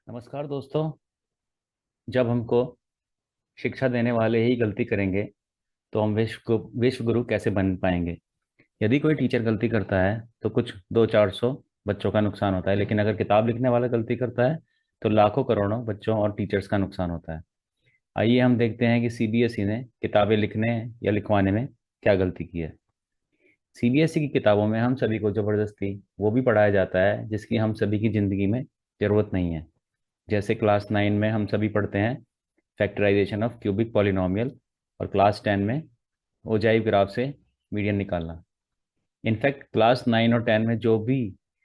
नमस्कार दोस्तों। जब हमको शिक्षा देने वाले ही गलती करेंगे तो हम विश्व गुरु कैसे बन पाएंगे। यदि कोई टीचर गलती करता है तो कुछ 200-400 बच्चों का नुकसान होता है, लेकिन अगर किताब लिखने वाला गलती करता है तो लाखों करोड़ों बच्चों और टीचर्स का नुकसान होता है। आइए हम देखते हैं कि सीबीएसई ने किताबें लिखने या लिखवाने में क्या गलती की है। सीबीएसई की किताबों में हम सभी को जबरदस्ती वो भी पढ़ाया जाता है जिसकी हम सभी की ज़िंदगी में ज़रूरत नहीं है। जैसे क्लास 9 में हम सभी पढ़ते हैं फैक्टराइजेशन ऑफ क्यूबिक पॉलिनोमियल, और क्लास 10 में ओजाइव ग्राफ से मीडियन निकालना। इनफैक्ट क्लास 9 और 10 में जो भी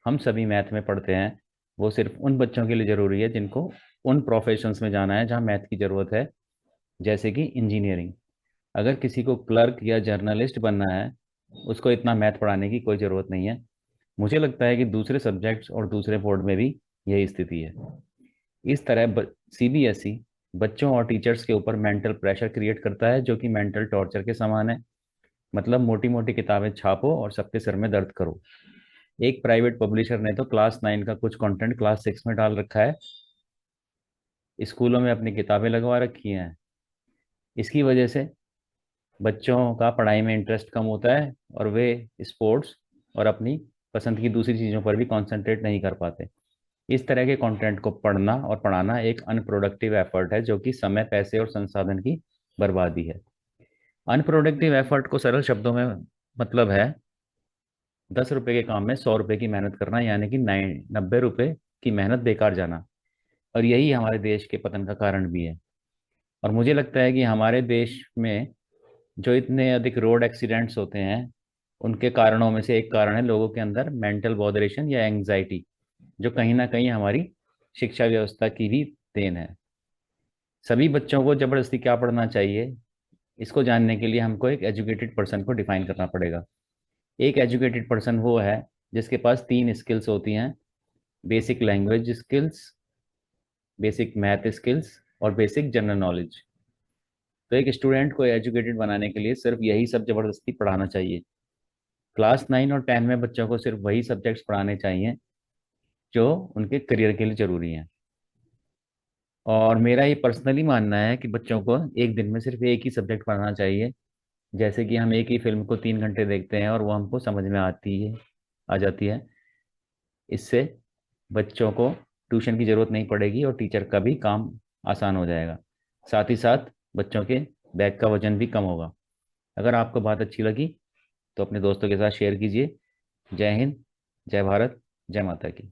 हम सभी मैथ में पढ़ते हैं वो सिर्फ उन बच्चों के लिए ज़रूरी है जिनको उन प्रोफेशंस में जाना है जहाँ मैथ की ज़रूरत है, जैसे कि इंजीनियरिंग। अगर किसी को क्लर्क या जर्नलिस्ट बनना है उसको इतना मैथ पढ़ाने की कोई ज़रूरत नहीं है। मुझे लगता है कि दूसरे सब्जेक्ट्स और दूसरे बोर्ड में भी यही स्थिति है। इस तरह सीबीएसई बच्चों और टीचर्स के ऊपर मेंटल प्रेशर क्रिएट करता है जो कि मेंटल टॉर्चर के समान है। मतलब मोटी मोटी किताबें छापो और सबके सर में दर्द करो। एक प्राइवेट पब्लिशर ने तो क्लास 9 का कुछ कंटेंट क्लास 6 में डाल रखा है, स्कूलों में अपनी किताबें लगवा रखी हैं। इसकी वजह से बच्चों का पढ़ाई में इंटरेस्ट कम होता है और वे स्पोर्ट्स और अपनी पसंद की दूसरी चीज़ों पर भी कंसंट्रेट नहीं कर पाते। इस तरह के कंटेंट को पढ़ना और पढ़ाना एक अनप्रोडक्टिव एफर्ट है जो कि समय, पैसे और संसाधन की बर्बादी है। अनप्रोडक्टिव एफर्ट को सरल शब्दों में मतलब है 10 रुपए के काम में 100 रुपए की मेहनत करना, यानी कि 90 रुपए की मेहनत बेकार जाना। और यही हमारे देश के पतन का कारण भी है। और मुझे लगता है कि हमारे देश में जो इतने अधिक रोड एक्सीडेंट्स होते हैं उनके कारणों में से एक कारण है लोगों के अंदर मेंटल बॉदरेशन या एंग्जाइटी, जो कहीं ना कहीं हमारी शिक्षा व्यवस्था की भी देन है। सभी बच्चों को जबरदस्ती क्या पढ़ना चाहिए, इसको जानने के लिए हमको एक एजुकेटेड पर्सन को डिफाइन करना पड़ेगा। एक एजुकेटेड पर्सन वो है जिसके पास 3 स्किल्स होती हैं: basic language skills, basic math skills और बेसिक जनरल नॉलेज। तो एक स्टूडेंट को एजुकेटेड बनाने के लिए सिर्फ यही सब जबरदस्ती पढ़ाना चाहिए। क्लास 9 और 10 में बच्चों को सिर्फ वही सब्जेक्ट्स पढ़ाने चाहिए जो उनके करियर के लिए ज़रूरी हैं। और मेरा ये पर्सनली मानना है कि बच्चों को एक दिन में सिर्फ एक ही सब्जेक्ट पढ़ना चाहिए। जैसे कि हम एक ही फिल्म को 3 घंटे देखते हैं और वो हमको समझ में आ जाती है। इससे बच्चों को ट्यूशन की ज़रूरत नहीं पड़ेगी और टीचर का भी काम आसान हो जाएगा। साथ ही साथ बच्चों के बैग का वजन भी कम होगा। अगर आपको बात अच्छी लगी तो अपने दोस्तों के साथ शेयर कीजिए। जय हिंद, जय भारत, जय माता की।